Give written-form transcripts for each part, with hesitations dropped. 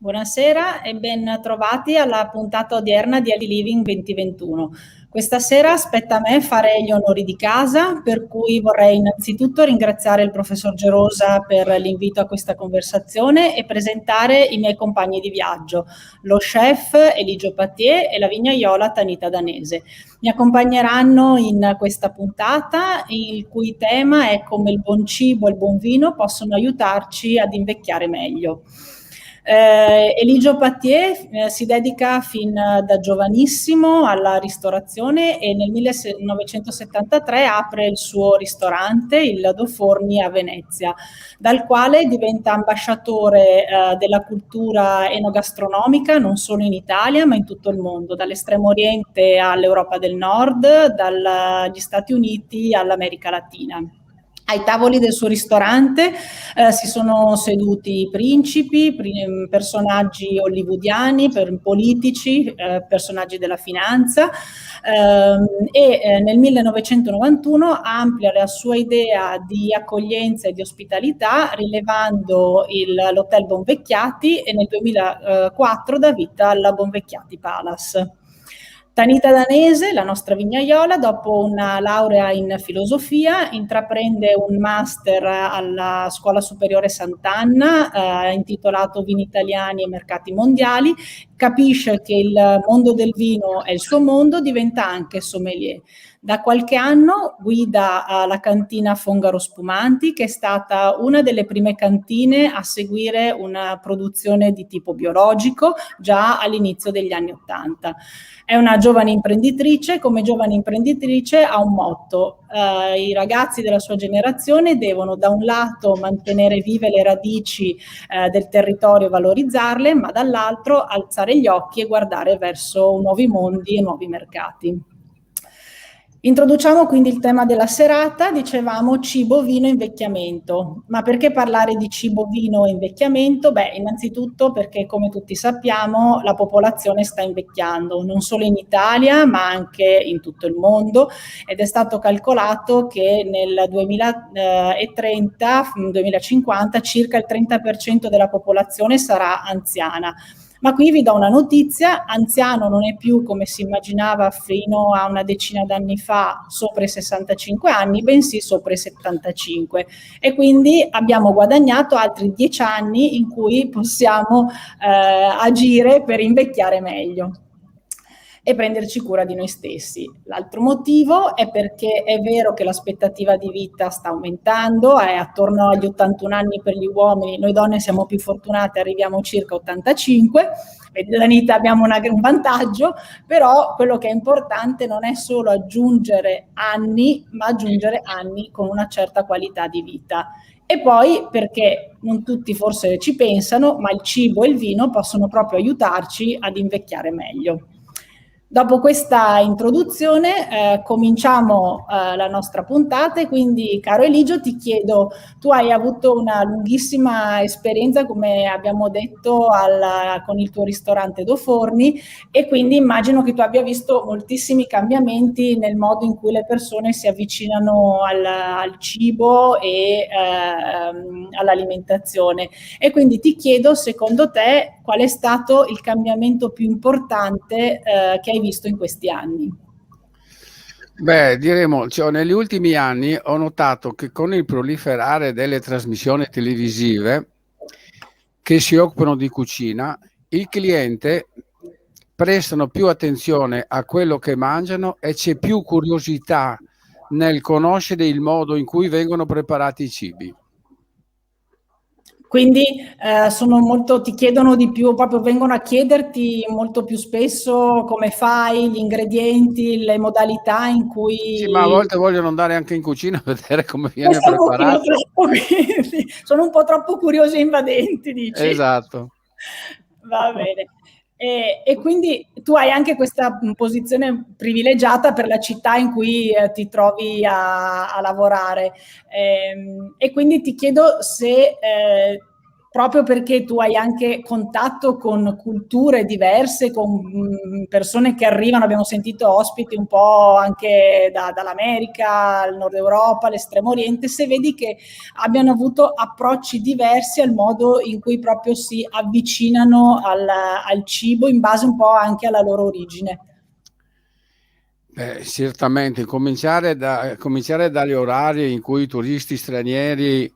Buonasera e ben trovati alla puntata odierna di Healthy Living 2021. Questa sera spetta a me fare gli onori di casa, per cui vorrei innanzitutto ringraziare il professor Gerosa per l'invito a questa conversazione e presentare i miei compagni di viaggio, lo chef Eligio Patier e la vignaiola Tanita Danese. Mi accompagneranno in questa puntata, il cui tema è come il buon cibo e il buon vino possono aiutarci ad invecchiare meglio. Eligio Patier si dedica fin da giovanissimo alla ristorazione e nel 1973 apre il suo ristorante, il Do Forni a Venezia, dal quale diventa ambasciatore della cultura enogastronomica non solo in Italia ma in tutto il mondo, dall'Estremo Oriente all'Europa del Nord, dagli Stati Uniti all'America Latina. Ai tavoli del suo ristorante si sono seduti principi, personaggi hollywoodiani, politici, personaggi della finanza nel 1991 amplia la sua idea di accoglienza e di ospitalità rilevando l'Hotel Bonvecchiati e nel 2004 dà vita alla Bonvecchiati Palace. Tanita Danese, la nostra vignaiola, dopo una laurea in filosofia, intraprende un master alla Scuola Superiore Sant'Anna, intitolato Vini Italiani e Mercati Mondiali, capisce che il mondo del vino è il suo mondo, diventa anche sommelier. Da qualche anno guida la cantina Fongaro Spumanti, che è stata una delle prime cantine a seguire una produzione di tipo biologico già all'inizio degli anni '80. È una giovane imprenditrice, come giovane imprenditrice ha un motto: i ragazzi della sua generazione devono da un lato mantenere vive le radici del territorio e valorizzarle, ma dall'altro alzare gli occhi e guardare verso nuovi mondi e nuovi mercati. Introduciamo quindi il tema della serata, dicevamo cibo, vino e invecchiamento. Ma perché parlare di cibo, vino e invecchiamento? Beh, innanzitutto perché, come tutti sappiamo, la popolazione sta invecchiando, non solo in Italia, ma anche in tutto il mondo, ed è stato calcolato che nel 2030-2050 circa il 30% della popolazione sarà anziana. Ma qui vi do una notizia: anziano non è più, come si immaginava fino a una decina d'anni fa, sopra i 65 anni, bensì sopra i 75, e quindi abbiamo guadagnato altri 10 anni in cui possiamo agire per invecchiare meglio e prenderci cura di noi stessi. L'altro motivo è perché è vero che l'aspettativa di vita sta aumentando, è attorno agli 81 anni per gli uomini, noi donne siamo più fortunate, arriviamo circa 85, vedi Danita, abbiamo un vantaggio, però quello che è importante non è solo aggiungere anni, ma aggiungere anni con una certa qualità di vita. E poi perché non tutti forse ci pensano, ma il cibo e il vino possono proprio aiutarci ad invecchiare meglio. Dopo questa introduzione cominciamo la nostra puntata, e quindi, caro Eligio, ti chiedo: tu hai avuto una lunghissima esperienza, come abbiamo detto, con il tuo ristorante Do Forni, e quindi immagino che tu abbia visto moltissimi cambiamenti nel modo in cui le persone si avvicinano al cibo e all'alimentazione. E quindi ti chiedo, secondo te, qual è stato il cambiamento più importante che hai visto in questi anni? Beh, diremo, cioè, negli ultimi anni ho notato che con il proliferare delle trasmissioni televisive che si occupano di cucina, il cliente prestano più attenzione a quello che mangiano e c'è più curiosità nel conoscere il modo in cui vengono preparati i cibi. Quindi ti chiedono di più, proprio vengono a chiederti molto più spesso come fai, gli ingredienti, le modalità in cui... Sì, ma a volte vogliono andare anche in cucina a vedere come viene preparato. Sono un po' troppo curiosi e invadenti, dici? Esatto. Va bene. E quindi tu hai anche questa posizione privilegiata per la città in cui ti trovi a lavorare, e quindi ti chiedo se proprio perché tu hai anche contatto con culture diverse, con persone che arrivano, abbiamo sentito ospiti un po' anche dall'America, il Nord Europa, l'Estremo Oriente, se vedi che abbiano avuto approcci diversi al modo in cui proprio si avvicinano al cibo in base un po' anche alla loro origine. Certamente, cominciare dagli orari in cui i turisti stranieri,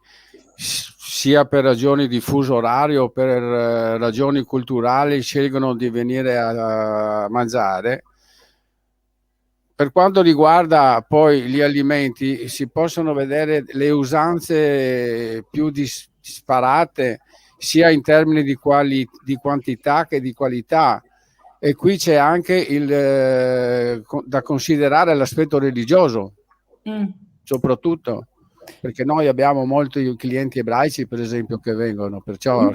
sia per ragioni di fuso orario o per ragioni culturali, scelgono di venire a mangiare. Per quanto riguarda poi gli alimenti, si possono vedere le usanze più disparate, sia in termini di quantità che di qualità. E qui c'è anche da considerare l'aspetto religioso, soprattutto, perché noi abbiamo molti clienti ebraici, per esempio, che vengono, perciò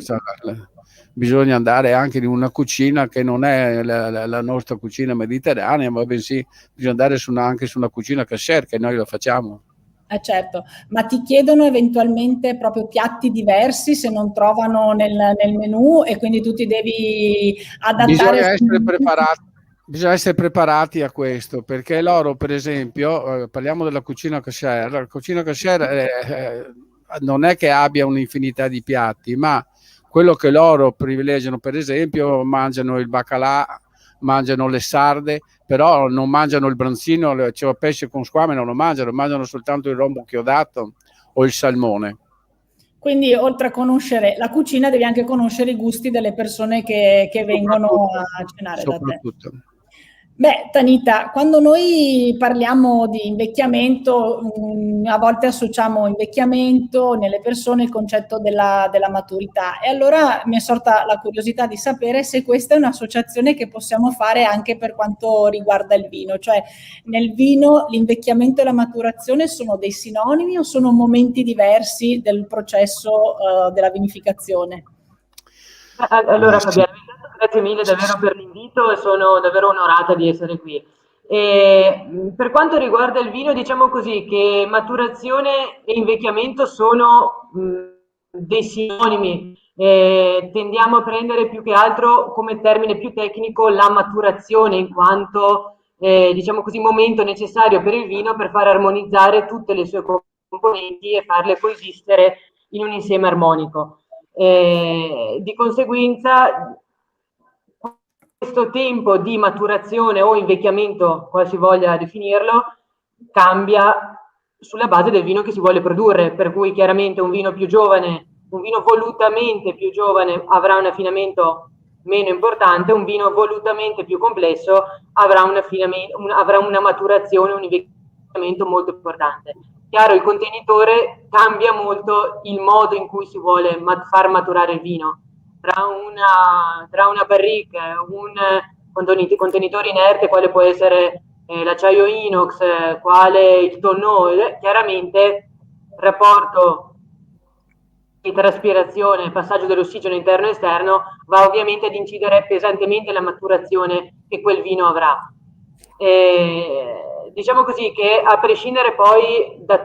bisogna andare anche in una cucina che non è la nostra cucina mediterranea, ma bensì bisogna andare anche su una cucina kasher, che noi lo facciamo. Certo, ma ti chiedono eventualmente proprio piatti diversi se non trovano nel menù, e quindi tu ti devi adattare. Bisogna essere preparati a questo, perché loro, per esempio, parliamo della cucina kasher. La cucina kasher non è che abbia un'infinità di piatti, ma quello che loro privilegiano, per esempio, mangiano il baccalà, mangiano le sarde, però non mangiano il branzino, cioè pesce con squame non lo mangiano soltanto il rombo chiodato o il salmone. Quindi oltre a conoscere la cucina devi anche conoscere i gusti delle persone che vengono a cenare da te. Beh, Tanita, quando noi parliamo di invecchiamento, a volte associamo invecchiamento nelle persone il concetto della maturità, e allora mi è sorta la curiosità di sapere se questa è un'associazione che possiamo fare anche per quanto riguarda il vino, cioè nel vino l'invecchiamento e la maturazione sono dei sinonimi o sono momenti diversi del processo della vinificazione? Allora Fabiana, grazie mille davvero per l'invito e sono davvero onorata di essere qui. E, per quanto riguarda il vino, diciamo così che maturazione e invecchiamento sono dei sinonimi. Tendiamo a prendere più che altro come termine più tecnico la maturazione, in quanto diciamo così momento necessario per il vino per far armonizzare tutte le sue componenti e farle coesistere in un insieme armonico. Di conseguenza questo tempo di maturazione o invecchiamento, qual si voglia definirlo, cambia sulla base del vino che si vuole produrre, per cui chiaramente un vino più giovane, un vino volutamente più giovane avrà un affinamento meno importante, un vino volutamente più complesso avrà una maturazione, un invecchiamento molto importante. Chiaro, il contenitore cambia molto il modo in cui si vuole far maturare il vino. Tra una barrique, un contenitore inerte, quale può essere l'acciaio inox, quale il tonneau, chiaramente il rapporto di traspirazione, passaggio dell'ossigeno interno e esterno va ovviamente ad incidere pesantemente la maturazione che quel vino avrà. Diciamo così che a prescindere poi dal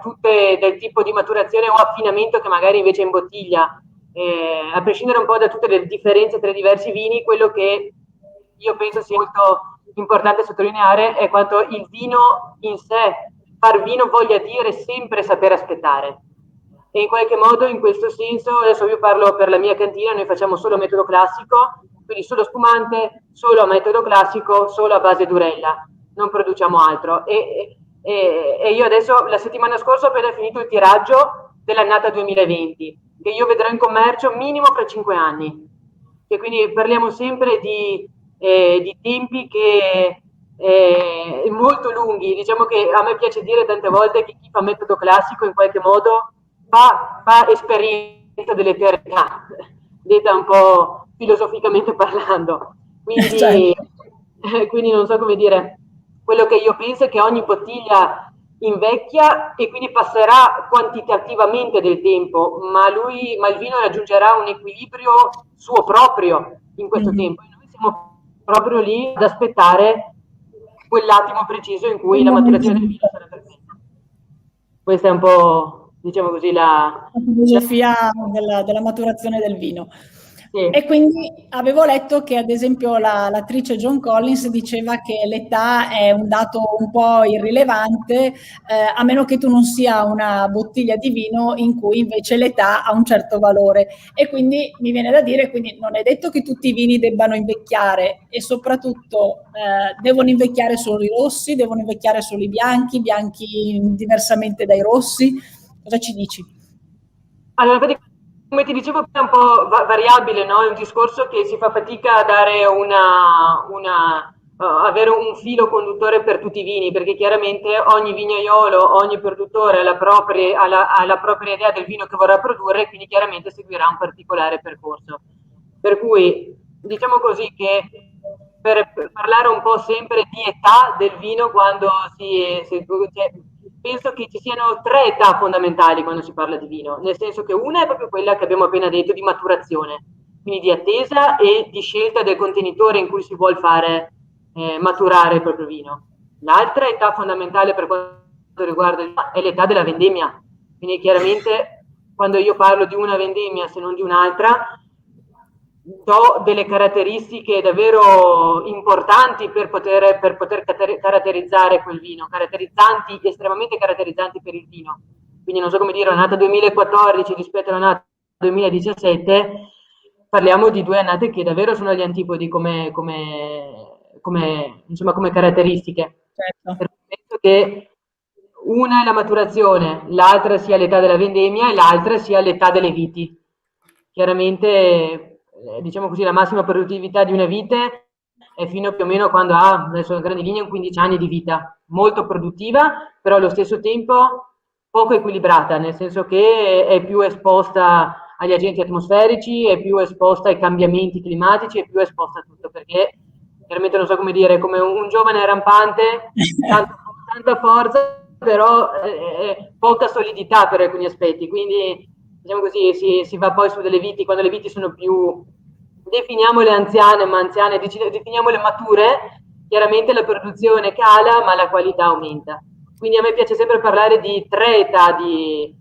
tipo di maturazione o affinamento che magari invece in bottiglia, a prescindere un po' da tutte le differenze tra i diversi vini, quello che io penso sia molto importante sottolineare è quanto il vino in sé, far vino voglia dire sempre saper aspettare. E in qualche modo, in questo senso, adesso io parlo per la mia cantina, noi facciamo solo metodo classico, quindi solo spumante, solo a metodo classico, solo a base d'urella, non produciamo altro. E io adesso, la settimana scorsa, ho appena finito il tiraggio dell'annata 2020, che io vedrò in commercio minimo per 5 anni. E quindi parliamo sempre di tempi che molto lunghi. Diciamo che a me piace dire tante volte che chi fa metodo classico in qualche modo fa esperienza dell'eternità, detta un po' filosoficamente parlando. Quindi, quindi non so come dire, quello che io penso è che ogni bottiglia invecchia e quindi passerà quantitativamente del tempo, ma il vino raggiungerà un equilibrio suo proprio in questo tempo. E noi siamo proprio lì ad aspettare quell'attimo preciso in cui la maturazione del vino sarà perfetta. Questa è un po' diciamo così, La filosofia della maturazione del vino. sì. E quindi avevo letto che ad esempio l'attrice Joan Collins diceva che l'età è un dato un po' irrilevante, a meno che tu non sia una bottiglia di vino in cui invece l'età ha un certo valore. E quindi mi viene da dire, quindi non è detto che tutti i vini debbano invecchiare, e soprattutto devono invecchiare solo i rossi, devono invecchiare solo i bianchi diversamente dai rossi. Cosa ci dici? Allora, infatti, come ti dicevo prima, è un po' variabile, no? È un discorso che si fa fatica a dare avere un filo conduttore per tutti i vini, perché chiaramente ogni vignaiolo, ogni produttore ha la propria idea del vino che vorrà produrre, e quindi chiaramente seguirà un particolare percorso. Per cui, diciamo così che per parlare un po' sempre di età del vino, cioè, penso che ci siano tre età fondamentali quando si parla di vino, nel senso che una è proprio quella che abbiamo appena detto di maturazione, quindi di attesa e di scelta del contenitore in cui si vuol fare maturare il proprio vino. L'altra età fondamentale per quanto riguarda il vino è l'età della vendemmia, quindi chiaramente quando io parlo di una vendemmia se non di un'altra, do delle caratteristiche davvero importanti per poter caratterizzare quel vino, estremamente caratterizzanti per il vino. Quindi non so come dire, un'annata 2014 rispetto all'annata 2017, parliamo di due annate che davvero sono agli antipodi insomma, come caratteristiche. Certo. Penso che una è la maturazione, l'altra sia l'età della vendemmia e l'altra sia l'età delle viti. Chiaramente, diciamo così, la massima produttività di una vite è fino più o meno quando ha, adesso in grandi linee, 15 anni di vita, molto produttiva, però allo stesso tempo poco equilibrata, nel senso che è più esposta agli agenti atmosferici, è più esposta ai cambiamenti climatici, è più esposta a tutto, perché chiaramente non so come dire, come un giovane rampante, tanta forza, però poca solidità per alcuni aspetti, quindi diciamo così, si va poi su delle viti, quando le viti sono più, definiamole anziane, ma anziane, definiamole mature, chiaramente la produzione cala, ma la qualità aumenta. Quindi a me piace sempre parlare di tre età di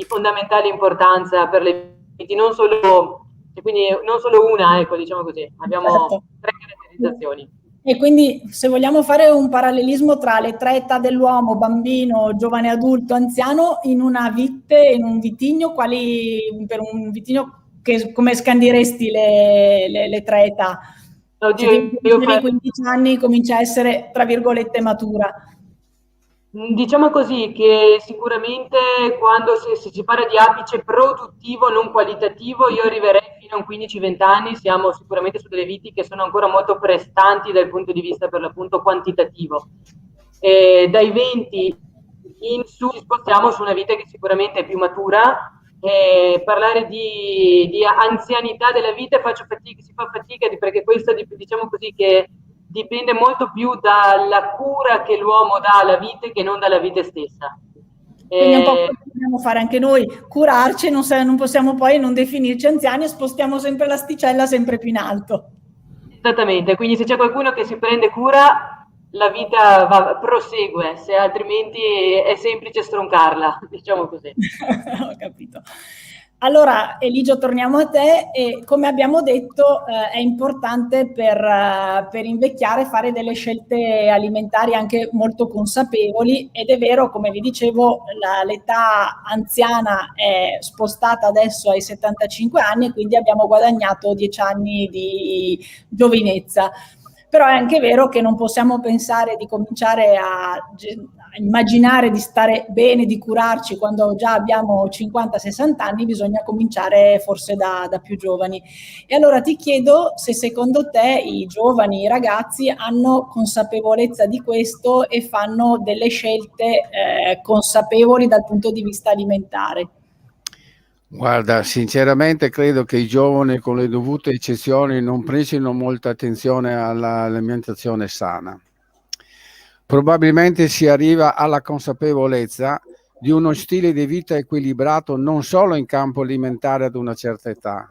fondamentale importanza per le viti, non solo, quindi non solo una, ecco, diciamo così, abbiamo Certo. tre caratterizzazioni. E quindi se vogliamo fare un parallelismo tra le tre età dell'uomo, bambino, giovane adulto, anziano, in una vite, in un vitigno, per un vitigno come scandiresti le tre età? Se Oddio, ti dicevi 15 anni comincia a essere, tra virgolette, matura. Diciamo così che sicuramente quando si parla di apice produttivo, non qualitativo, io arriverei fino a un 15-20 anni, siamo sicuramente su delle viti che sono ancora molto prestanti dal punto di vista per l'appunto quantitativo. Dai 20 in su ci spostiamo su una vite che sicuramente è più matura. Parlare di anzianità della vita si fa fatica perché questo diciamo così che dipende molto più dalla cura che l'uomo dà alla vite che non dalla vite stessa. Quindi è un po' quello che dobbiamo fare anche noi, curarci, non possiamo poi non definirci anziani e spostiamo sempre l'asticella sempre più in alto. Esattamente, quindi se c'è qualcuno che si prende cura, la vita prosegue, se altrimenti è semplice stroncarla, diciamo così. Ho capito. Allora, Eligio, torniamo a te e come abbiamo detto è importante per invecchiare fare delle scelte alimentari anche molto consapevoli ed è vero, come vi dicevo, l'età anziana è spostata adesso ai 75 anni e quindi abbiamo guadagnato 10 anni di giovinezza. Però è anche vero che non possiamo pensare di cominciare a immaginare di stare bene, di curarci quando già abbiamo 50-60 anni, bisogna cominciare forse da più giovani. E allora ti chiedo se secondo te i giovani, i ragazzi hanno consapevolezza di questo e fanno delle scelte consapevoli dal punto di vista alimentare. Guarda, sinceramente credo che i giovani, con le dovute eccezioni, non prestino molta attenzione all'alimentazione sana. Probabilmente si arriva alla consapevolezza di uno stile di vita equilibrato non solo in campo alimentare ad una certa età.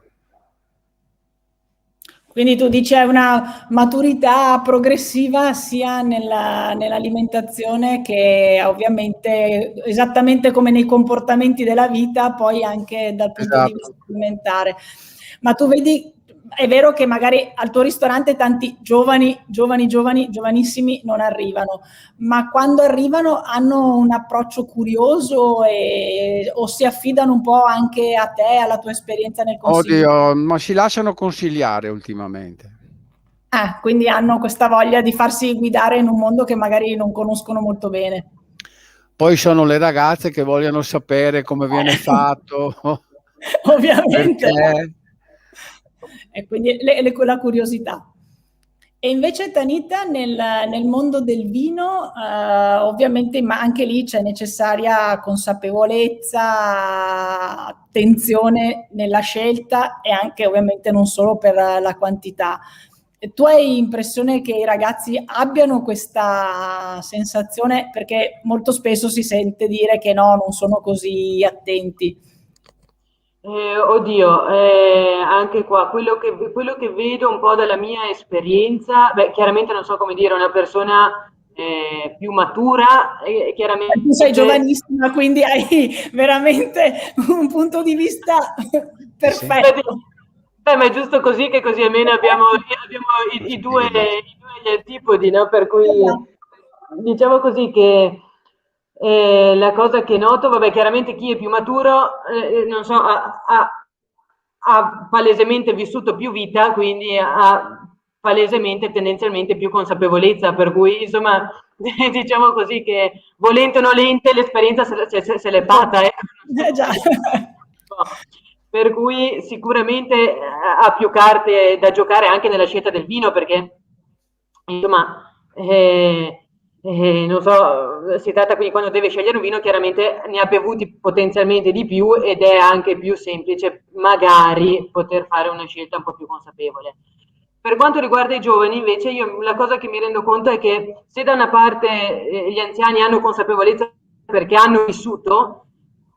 Quindi tu dici è una maturità progressiva sia nell'alimentazione che ovviamente esattamente come nei comportamenti della vita, poi anche dal punto di vista Esatto. alimentare. Ma tu vedi, è vero che magari al tuo ristorante tanti giovanissimi non arrivano, ma quando arrivano hanno un approccio curioso o si affidano un po' anche a te, alla tua esperienza nel consiglio? Oddio, ma si lasciano consigliare ultimamente. Quindi hanno questa voglia di farsi guidare in un mondo che magari non conoscono molto bene. Poi sono le ragazze che vogliono sapere come viene fatto, Ovviamente. perché. E quindi la curiosità. E invece Tanita nel mondo del vino, ovviamente ma anche lì c'è necessaria consapevolezza, attenzione nella scelta e anche ovviamente non solo per la quantità. Tu hai impressione che i ragazzi abbiano questa sensazione? Perché molto spesso si sente dire che no, non sono così attenti. Oddio, anche qua, quello che vedo un po' dalla mia esperienza, beh, chiaramente non so come dire, una persona più matura, Tu sei chiaramente. giovanissima, quindi hai veramente un punto di vista Sì. perfetto. Beh, ma è giusto così che così almeno abbiamo i due antipodi, no? Per cui diciamo così che la cosa che noto, vabbè, chiaramente chi è più maturo, non so, ha palesemente vissuto più vita, quindi ha palesemente, tendenzialmente più consapevolezza, per cui insomma diciamo così che volente o nolente l'esperienza se l'è fatta, Già. Per cui sicuramente ha più carte da giocare anche nella scelta del vino, perché insomma, non so, si tratta quindi quando deve scegliere un vino, chiaramente ne ha bevuti potenzialmente di più ed è anche più semplice magari poter fare una scelta un po' più consapevole. Per quanto riguarda i giovani, invece, io la cosa che mi rendo conto è che se da una parte gli anziani hanno consapevolezza perché hanno vissuto,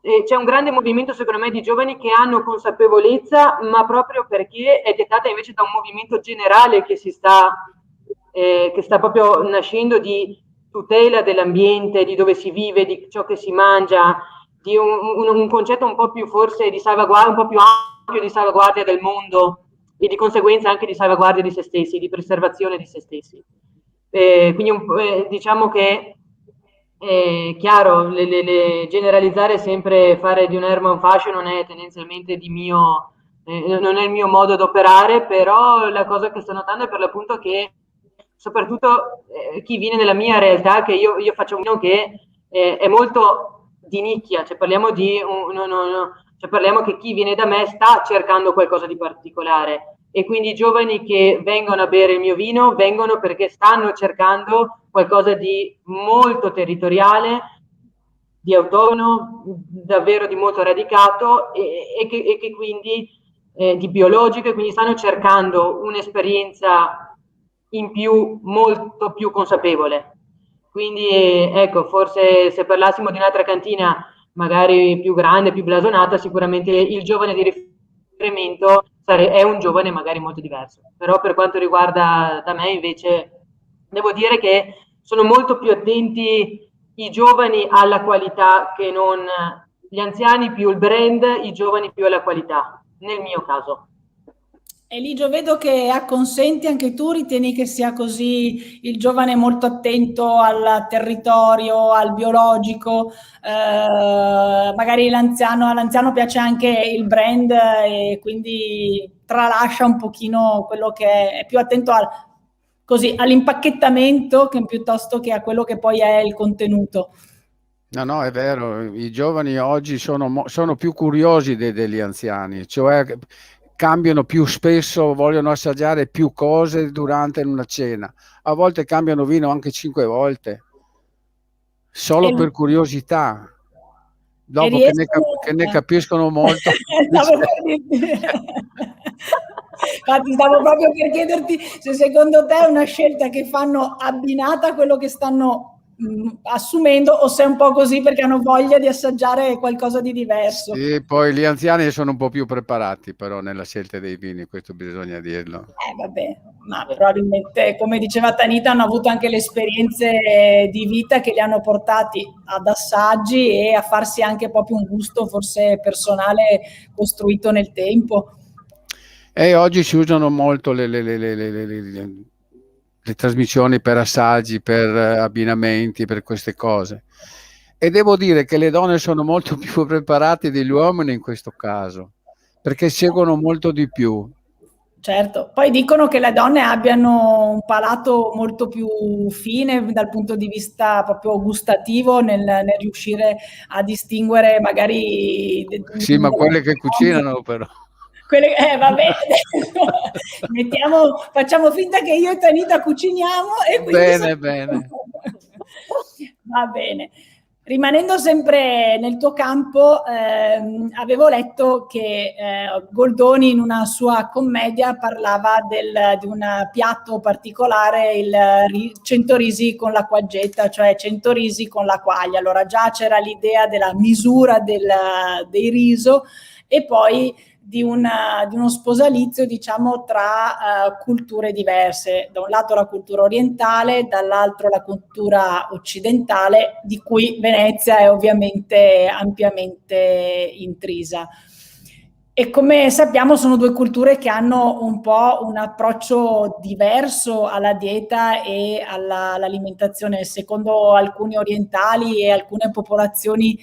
c'è un grande movimento, secondo me, di giovani che hanno consapevolezza, ma proprio perché è dettata invece da un movimento generale che che sta proprio nascendo di tutela dell'ambiente, di dove si vive, di ciò che si mangia, di un concetto un po' più forse di salvaguardia, un po' più ampio di salvaguardia del mondo e di conseguenza anche di salvaguardia di se stessi, di preservazione di se stessi. Quindi diciamo che chiaro, generalizzare sempre, fare di un'erba un fascio non è tendenzialmente non è il mio modo d'operare, però la cosa che sto notando è per l'appunto che soprattutto chi viene nella mia realtà, che io faccio un vino che è molto di nicchia, cioè cioè parliamo che chi viene da me sta cercando qualcosa di particolare e quindi i giovani che vengono a bere il mio vino vengono perché stanno cercando qualcosa di molto territoriale, di autonomo, davvero di molto radicato e che quindi di biologico e quindi stanno cercando un'esperienza in più, molto più consapevole. Quindi ecco, forse se parlassimo di un'altra cantina magari più grande, più blasonata, sicuramente il giovane di riferimento è un giovane magari molto diverso. Però per quanto riguarda da me invece devo dire che sono molto più attenti i giovani alla qualità che non gli anziani più il brand, i giovani più alla qualità, nel mio caso. Eligio, vedo che acconsenti anche tu, ritieni che sia così il giovane molto attento al territorio, al biologico, magari all'anziano piace anche il brand e quindi tralascia un pochino quello che è più attento all'impacchettamento piuttosto che a quello che poi è il contenuto. No, è vero, i giovani oggi sono più curiosi degli anziani, cioè cambiano più spesso, vogliono assaggiare più cose durante una cena. A volte cambiano vino anche 5 volte, solo per curiosità. Dopo che ne capiscono molto. Infatti stavo proprio per chiederti se secondo te è una scelta che fanno abbinata a quello che stanno assumendo, o se è un po' così perché hanno voglia di assaggiare qualcosa di diverso. Sì, poi gli anziani sono un po' più preparati però nella scelta dei vini, questo bisogna dirlo. Vabbè, ma probabilmente, come diceva Tanita, hanno avuto anche le esperienze di vita che li hanno portati ad assaggi e a farsi anche proprio un gusto forse personale costruito nel tempo. E oggi si usano molto le trasmissioni per assaggi, per abbinamenti, per queste cose. E devo dire che le donne sono molto più preparate degli uomini in questo caso, perché seguono molto di più. Certo, poi dicono che le donne abbiano un palato molto più fine dal punto di vista proprio gustativo nel riuscire a distinguere magari... Sì, ma quelle che cucinano però. Vabbè, facciamo finta che io e Tanita cuciniamo e quindi... Bene. Va bene. Rimanendo sempre nel tuo campo, avevo letto che Goldoni in una sua commedia parlava di un piatto particolare, il 100 risi con l'acquaggetta, cioè 100 risi con la quaglia. Allora già c'era l'idea della misura del riso e poi di uno sposalizio, diciamo, tra culture diverse. Da un lato la cultura orientale, dall'altro la cultura occidentale, di cui Venezia è ovviamente ampiamente intrisa. E come sappiamo sono due culture che hanno un po' un approccio diverso alla dieta e all'alimentazione. Secondo alcuni orientali e alcune popolazioni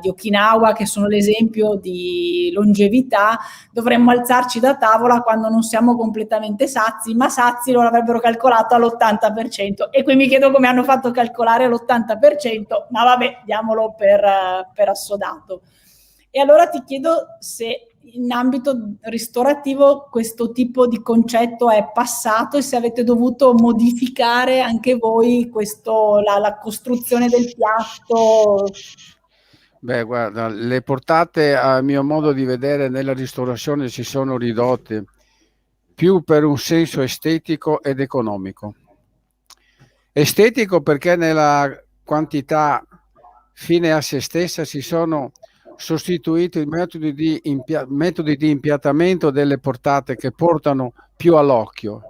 di Okinawa, che sono l'esempio di longevità, dovremmo alzarci da tavola quando non siamo completamente sazi, ma sazi lo avrebbero calcolato all'80%. E qui mi chiedo come hanno fatto a calcolare l'80%, ma vabbè, diamolo per assodato. E allora ti chiedo se in ambito ristorativo questo tipo di concetto è passato e se avete dovuto modificare anche voi la costruzione del piatto. Beh, guarda, le portate a mio modo di vedere nella ristorazione si sono ridotte più per un senso estetico ed economico. Estetico perché nella quantità fine a se stessa si sono sostituito i metodi di impiattamento delle portate che portano più all'occhio.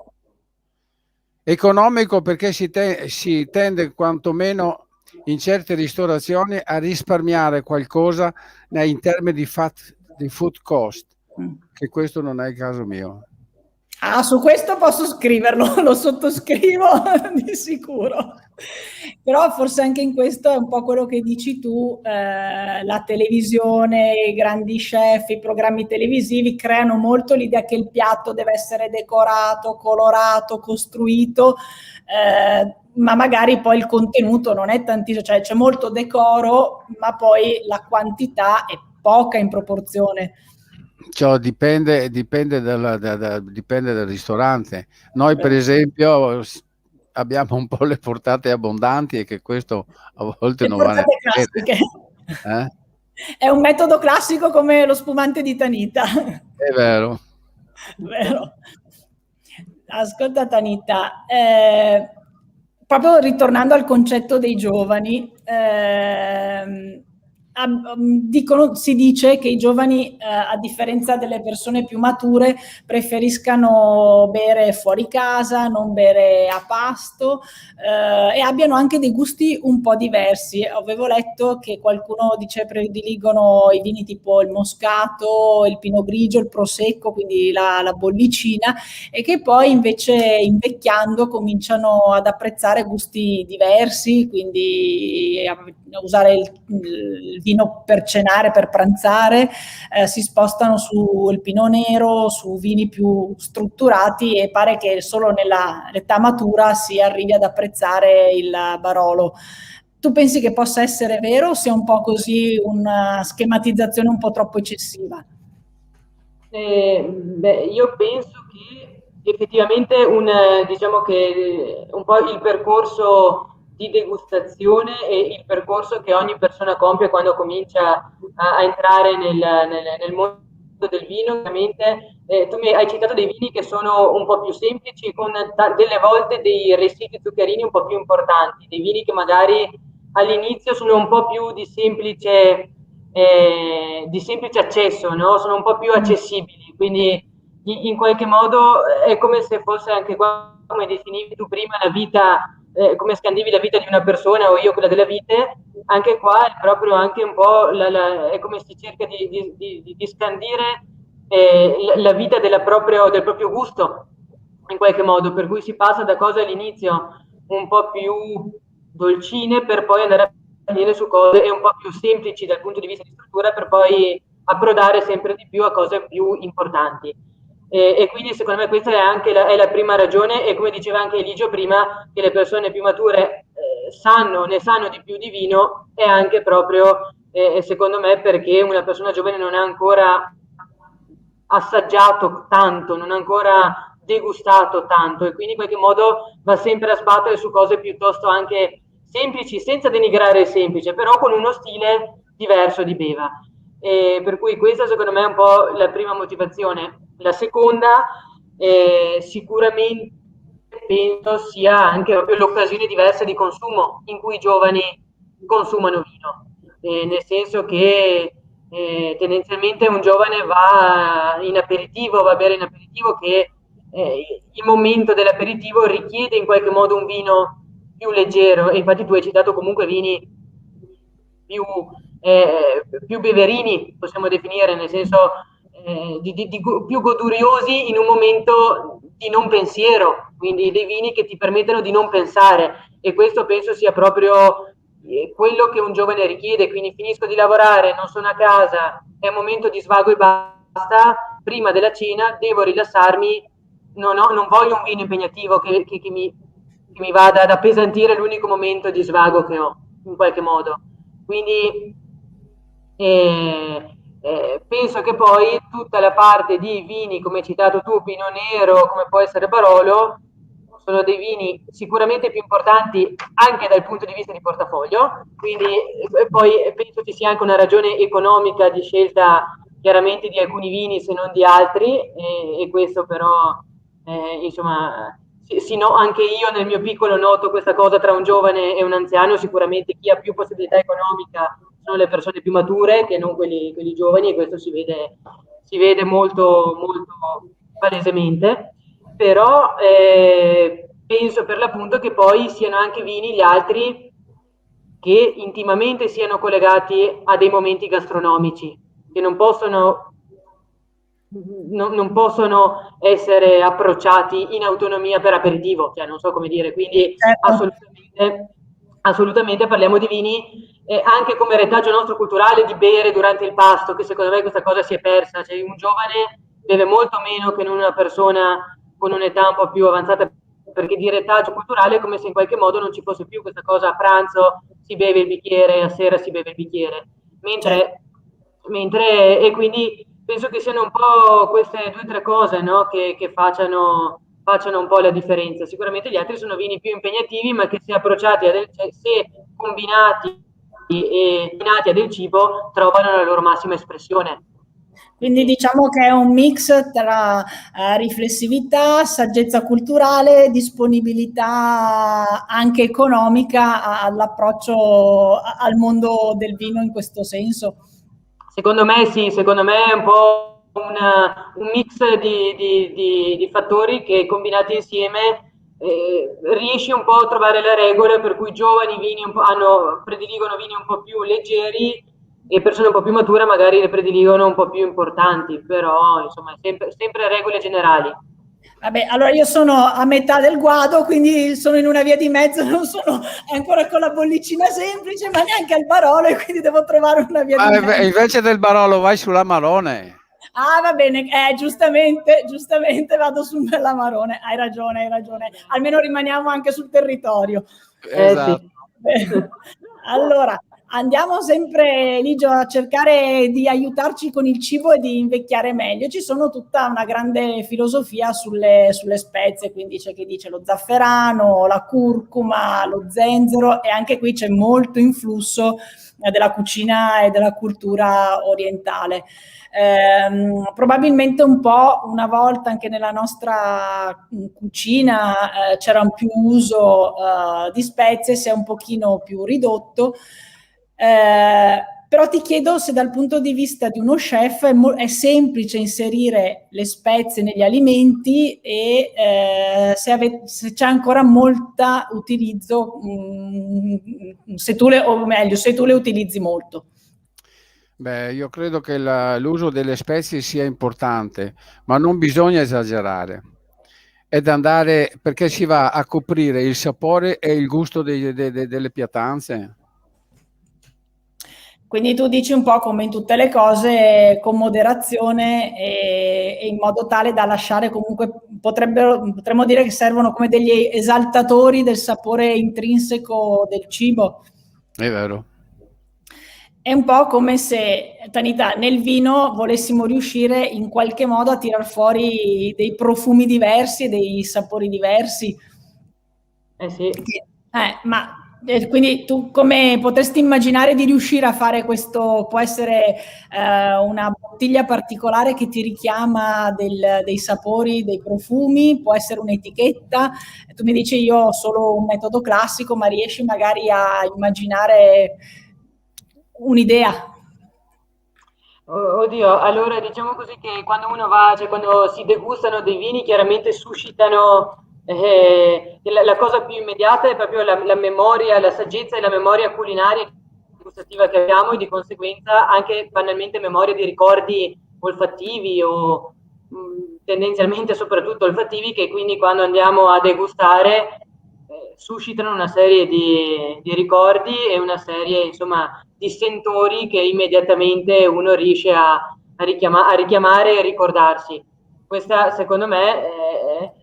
Economico perché si tende quantomeno in certe ristorazioni a risparmiare qualcosa in termini di food cost, che questo non è il caso mio. Ah, su questo posso scriverlo, lo sottoscrivo di sicuro. Però forse anche in questo è un po' quello che dici tu, la televisione, i grandi chef, i programmi televisivi creano molto l'idea che il piatto deve essere decorato, colorato, costruito, ma magari poi il contenuto non è tantissimo, cioè c'è molto decoro, ma poi la quantità è poca in proporzione. Cioè, dipende dal ristorante. Noi per esempio abbiamo un po' le portate abbondanti e che questo a volte non va bene. È un metodo classico come lo spumante di Tanita. È vero. Vero. Ascolta Tanita, proprio ritornando al concetto dei giovani, si dice che i giovani, a differenza delle persone più mature, preferiscano bere fuori casa, non bere a pasto, e abbiano anche dei gusti un po' diversi. Avevo letto che qualcuno dice prediligono i vini tipo il moscato, il pinot grigio, il prosecco, quindi la bollicina, e che poi invece invecchiando cominciano ad apprezzare gusti diversi, quindi a usare il vino per cenare, per pranzare, si spostano sul pinot nero, su vini più strutturati, e pare che solo nell'età matura si arrivi ad apprezzare il Barolo. Tu pensi che possa essere vero o sia un po' così una schematizzazione un po' troppo eccessiva? Io penso che effettivamente diciamo che un po' il percorso di degustazione e il percorso che ogni persona compie quando comincia a entrare nel mondo del vino, ovviamente tu mi hai citato dei vini che sono un po' più semplici, con delle volte dei residui zuccherini un po' più importanti, dei vini che magari all'inizio sono un po' più di semplice accesso, no? Sono un po' più accessibili, quindi in qualche modo è come se fosse anche qua, come definivi tu prima, la vita, come scandivi la vita di una persona o io quella della vite, anche qua è proprio anche un po' è come si cerca di scandire la vita del proprio gusto, in qualche modo, per cui si passa da cose all'inizio un po' più dolcine per poi andare a finire su cose un po' più semplici dal punto di vista di struttura per poi approdare sempre di più a cose più importanti. E quindi secondo me questa è anche la prima ragione, e come diceva anche Eligio prima, che le persone più mature ne sanno di più di vino, è anche proprio secondo me perché una persona giovane non ha ancora assaggiato tanto, non ha ancora degustato tanto, e quindi in qualche modo va sempre a sbattere su cose piuttosto anche semplici, senza denigrare il semplice, però con uno stile diverso di beva. Per cui questa secondo me è un po' la prima motivazione. La seconda, sicuramente penso sia anche proprio l'occasione diversa di consumo in cui i giovani consumano vino, nel senso che tendenzialmente un giovane va in aperitivo, va a bere in aperitivo, che il momento dell'aperitivo richiede in qualche modo un vino più leggero, e infatti tu hai citato comunque vini più, più beverini, possiamo definire, nel senso più goduriosi in un momento di non pensiero, quindi dei vini che ti permettono di non pensare, e questo penso sia proprio quello che un giovane richiede. Quindi finisco di lavorare, non sono a casa, è un momento di svago e basta, prima della cena devo rilassarmi, non voglio un vino impegnativo che mi vada ad appesantire l'unico momento di svago che ho, in qualche modo. Quindi penso che poi tutta la parte di vini, come hai citato tu, Pinot Nero, come può essere Barolo, sono dei vini sicuramente più importanti anche dal punto di vista di portafoglio, quindi poi penso ci sia anche una ragione economica di scelta chiaramente di alcuni vini se non di altri, e questo però insomma anche io nel mio piccolo noto questa cosa tra un giovane e un anziano. Sicuramente chi ha più possibilità economica sono le persone più mature che non quelli giovani, e questo si vede molto, molto palesemente, però penso per l'appunto che poi siano anche vini gli altri che intimamente siano collegati a dei momenti gastronomici, che non possono essere approcciati in autonomia per aperitivo, cioè non so come dire, quindi Certo. assolutamente parliamo di vini anche come retaggio nostro culturale, di bere durante il pasto, che secondo me questa cosa si è persa, cioè un giovane beve molto meno che non una persona con un'età un po' più avanzata, perché di retaggio culturale è come se in qualche modo non ci fosse più questa cosa: a pranzo si beve il bicchiere, a sera si beve il bicchiere, e quindi penso che siano un po' queste due o tre cose, no? che facciano un po' la differenza. Sicuramente gli altri sono vini più impegnativi, ma che se approcciati, cioè, se combinati e abbinati a del cibo, trovano la loro massima espressione. Quindi diciamo che è un mix tra riflessività, saggezza culturale, disponibilità anche economica all'approccio al mondo del vino in questo senso. Secondo me sì, secondo me è un po' un mix di fattori che combinati insieme riesci un po' a trovare le regole per cui giovani vini prediligono vini un po' più leggeri, e persone un po' più mature magari le prediligono un po' più importanti, però insomma sempre regole generali. Vabbè, allora io sono a metà del guado, quindi sono in una via di mezzo, non sono ancora con la bollicina semplice, ma neanche al Barolo, e quindi devo trovare una via di mezzo. Invece del Barolo vai sull'Amarone. Ah, va bene, giustamente vado sull'Amarone, hai ragione, almeno rimaniamo anche sul territorio. Esatto. Sì. Allora, andiamo sempre, Ligio, a cercare di aiutarci con il cibo e di invecchiare meglio. Ci sono tutta una grande filosofia sulle spezie, quindi c'è chi dice lo zafferano, la curcuma, lo zenzero, e anche qui c'è molto influsso della cucina e della cultura orientale. Probabilmente un po' una volta anche nella nostra cucina c'era un più uso di spezie, si è un pochino più ridotto. Però ti chiedo se dal punto di vista di uno chef è semplice inserire le spezie negli alimenti e se c'è ancora molta utilizzo, se tu le utilizzi molto. Beh, io credo che l'uso delle spezie sia importante, ma non bisogna esagerare. Ed andare, perché si va a coprire il sapore e il gusto delle pietanze. Quindi tu dici un po' come in tutte le cose, con moderazione e in modo tale da lasciare comunque, potremmo dire che servono come degli esaltatori del sapore intrinseco del cibo. È vero. È un po' come se, Tanita, nel vino volessimo riuscire in qualche modo a tirar fuori dei profumi diversi e dei sapori diversi. Sì. Quindi tu come potresti immaginare di riuscire a fare questo? Può essere una bottiglia particolare che ti richiama dei sapori, dei profumi, può essere un'etichetta. Tu mi dici io ho solo un metodo classico, ma riesci magari a immaginare un'idea? Oddio, allora diciamo così che quando uno va, cioè quando si degustano dei vini, chiaramente suscitano la cosa più immediata è proprio la memoria, la saggezza e la memoria culinaria gustativa che abbiamo, e di conseguenza anche banalmente memoria di ricordi olfattivi o tendenzialmente soprattutto olfattivi, che quindi quando andiamo a degustare suscitano una serie di ricordi e una serie, insomma, di sentori che immediatamente uno riesce a richiamare e ricordarsi. Questa, secondo me,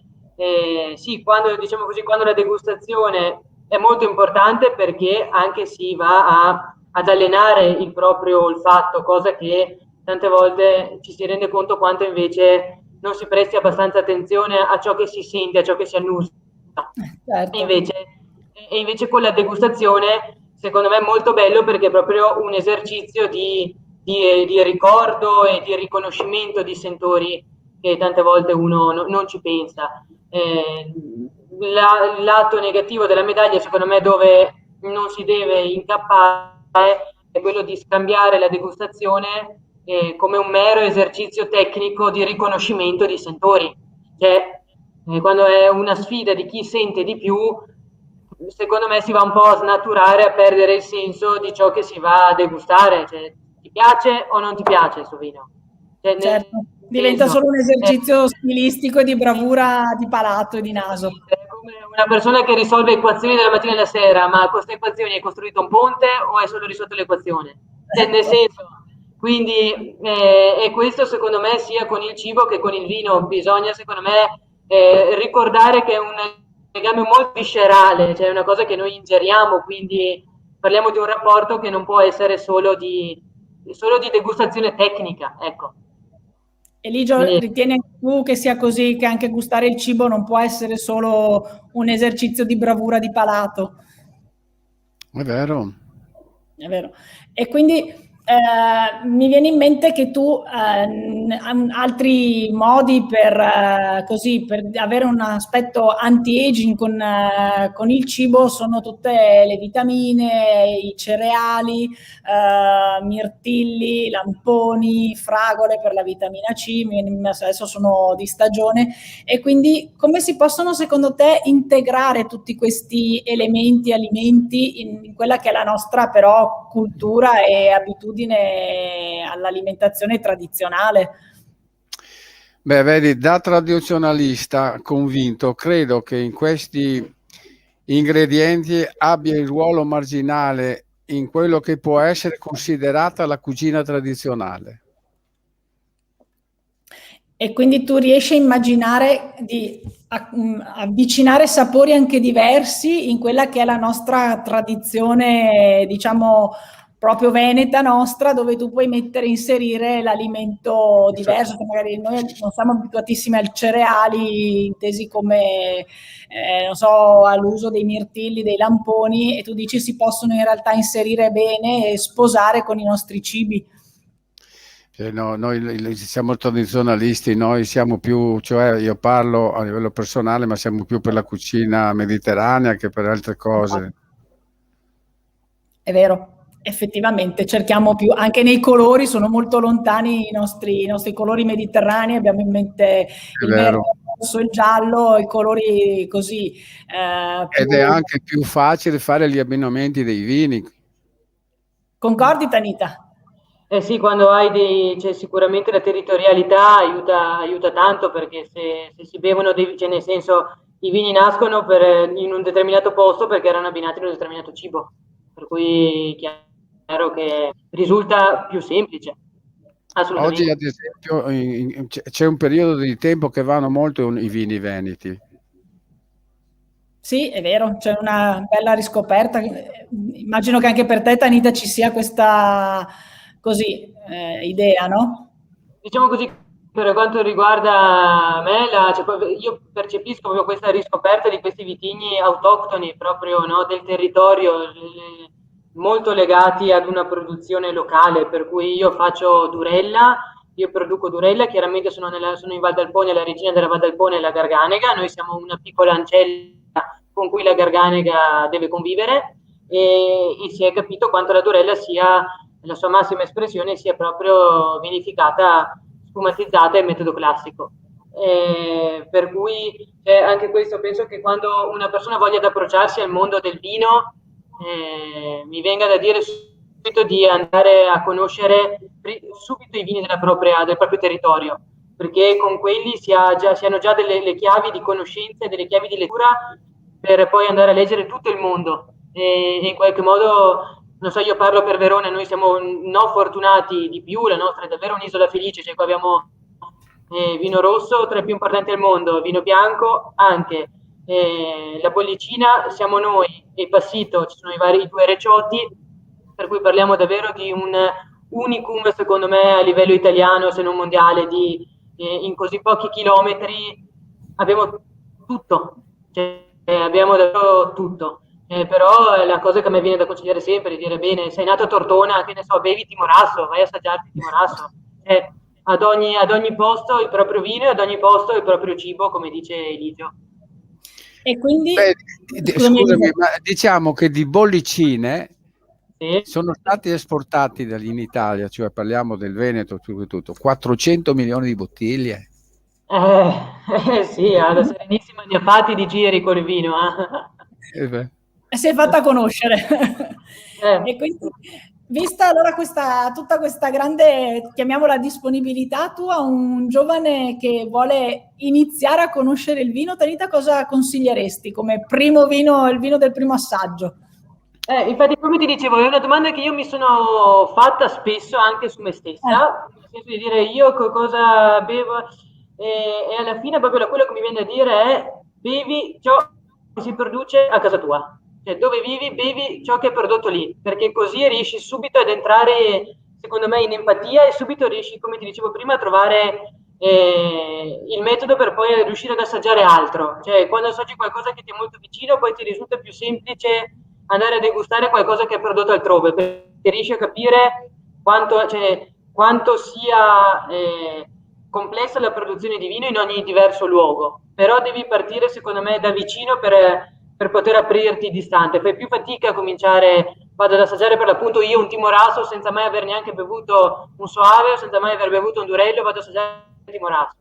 sì, quando, diciamo così, quando la degustazione è molto importante, perché anche si va ad allenare il proprio olfatto, cosa che tante volte ci si rende conto quanto invece non si presti abbastanza attenzione a ciò che si sente, a ciò che si annusa. Certo. E invece con la degustazione, secondo me è molto bello, perché è proprio un esercizio di ricordo e di riconoscimento di sentori che tante volte uno non ci pensa. Il lato negativo della medaglia, secondo me, dove non si deve incappare, è quello di scambiare la degustazione come un mero esercizio tecnico di riconoscimento di sentori. Cioè, quando è una sfida di chi sente di più, secondo me si va un po' a snaturare, a perdere il senso di ciò che si va a degustare. Cioè, ti piace o non ti piace il suo vino? Cioè, certo, diventa solo un esercizio stilistico e di bravura di palato e di naso. È come una persona che risolve equazioni dalla mattina alla sera, ma con queste equazioni hai costruito un ponte o hai solo risolto l'equazione? Cioè, nel senso, quindi, e questo secondo me sia con il cibo che con il vino, bisogna secondo me ricordare che è un legame molto viscerale, cioè è una cosa che noi ingeriamo, quindi parliamo di un rapporto che non può essere solo di degustazione tecnica, ecco. Eligio, ritieni anche tu che sia così, che anche gustare il cibo non può essere solo un esercizio di bravura di palato? È vero. È vero. E quindi mi viene in mente che tu altri modi per, così, per avere un aspetto anti-aging con il cibo sono tutte le vitamine, i cereali, mirtilli, lamponi, fragole per la vitamina C, adesso sono di stagione, e quindi come si possono secondo te integrare tutti questi elementi, alimenti in quella che è la nostra però cultura e abitudine all'alimentazione tradizionale? Beh, vedi, da tradizionalista convinto, credo che in questi ingredienti abbia il ruolo marginale in quello che può essere considerata la cucina tradizionale. E quindi tu riesci a immaginare di avvicinare sapori anche diversi in quella che è la nostra tradizione, diciamo, proprio veneta nostra, dove tu puoi inserire l'alimento diverso, che magari noi non siamo abituatissimi ai cereali, intesi come, non so, all'uso dei mirtilli, dei lamponi, e tu dici si possono in realtà inserire bene e sposare con i nostri cibi. No, noi siamo tradizionalisti, noi siamo più, cioè io parlo a livello personale, ma siamo più per la cucina mediterranea che per altre cose. È vero, effettivamente cerchiamo più, anche nei colori sono molto lontani i nostri colori mediterranei, abbiamo in mente il verde, il rosso, il giallo, i colori così. Ed è anche più facile fare gli abbinamenti dei vini. Concordi, Tanita? Sì, quando hai cioè, sicuramente la territorialità aiuta tanto, perché se si bevono cioè, nel senso, i vini nascono in un determinato posto perché erano abbinati in un determinato cibo, per cui è chiaro che risulta più semplice. Assolutamente. Oggi, ad esempio, c'è un periodo di tempo che vanno molto i vini veneti. Sì, è vero, c'è una bella riscoperta. Immagino che anche per te, Tanita, ci sia questa idea, no? Diciamo così, per quanto riguarda me, io percepisco proprio questa riscoperta di questi vitigni autoctoni, proprio, no, del territorio, molto legati ad una produzione locale, per cui io produco Durella, chiaramente sono in Val d'Alpone, la regina della Val d'Alpone è la Garganega, noi siamo una piccola ancella con cui la Garganega deve convivere, e si è capito quanto la Durella sia, la sua massima espressione, sia proprio vinificata, spumatizzata in metodo classico. Per cui anche questo, penso che quando una persona voglia approcciarsi al mondo del vino, mi venga da dire subito di andare a conoscere subito i vini del proprio territorio, perché con quelli si hanno già le chiavi di conoscenza e delle chiavi di lettura per poi andare a leggere tutto il mondo, e in qualche modo, non so, io parlo per Verona, noi siamo non fortunati di più, la nostra è davvero un'isola felice, cioè qua abbiamo vino rosso tra i più importanti al mondo, vino bianco anche, la bollicina siamo noi, e Passito, ci sono i due Reciotti, per cui parliamo davvero di un unicum, secondo me, a livello italiano, se non mondiale, in così pochi chilometri abbiamo tutto, cioè, abbiamo davvero tutto. Però la cosa che a me viene da consigliare sempre è dire: bene, sei nato a Tortona, che ne so, bevi Timorasso, vai a assaggiarti Timorasso. Ad ogni posto il proprio vino e ad ogni posto il proprio cibo, come dice Eligio. E quindi scusami, ma diciamo che di bollicine sì, sono stati esportati in Italia, cioè parliamo del Veneto, tutto 400 milioni di bottiglie. Sì, la Serenissima ne ha fatti di giri col vino. Si è fatta conoscere. E quindi, vista allora tutta questa grande, chiamiamola, disponibilità, tu a un giovane che vuole iniziare a conoscere il vino, Tanita, cosa consiglieresti come primo vino, il vino del primo assaggio? Infatti, come ti dicevo, è una domanda che io mi sono fatta spesso anche su me stessa, nel senso di dire io cosa bevo, e alla fine proprio quello che mi viene a dire è: bevi ciò che si produce a casa tua, cioè dove vivi bevi ciò che è prodotto lì, perché così riesci subito ad entrare, secondo me, in empatia, e subito riesci, come ti dicevo prima, a trovare il metodo per poi riuscire ad assaggiare altro, cioè quando assaggi qualcosa che ti è molto vicino poi ti risulta più semplice andare a degustare qualcosa che è prodotto altrove, perché riesci a capire quanto sia complessa la produzione di vino in ogni diverso luogo, però devi partire, secondo me, da vicino per poter aprirti distante. Fai più fatica a cominciare, vado ad assaggiare per l'appunto io un Timorasso senza mai aver neanche bevuto un Soave, o senza mai aver bevuto un Durello, vado ad assaggiare un Timorasso,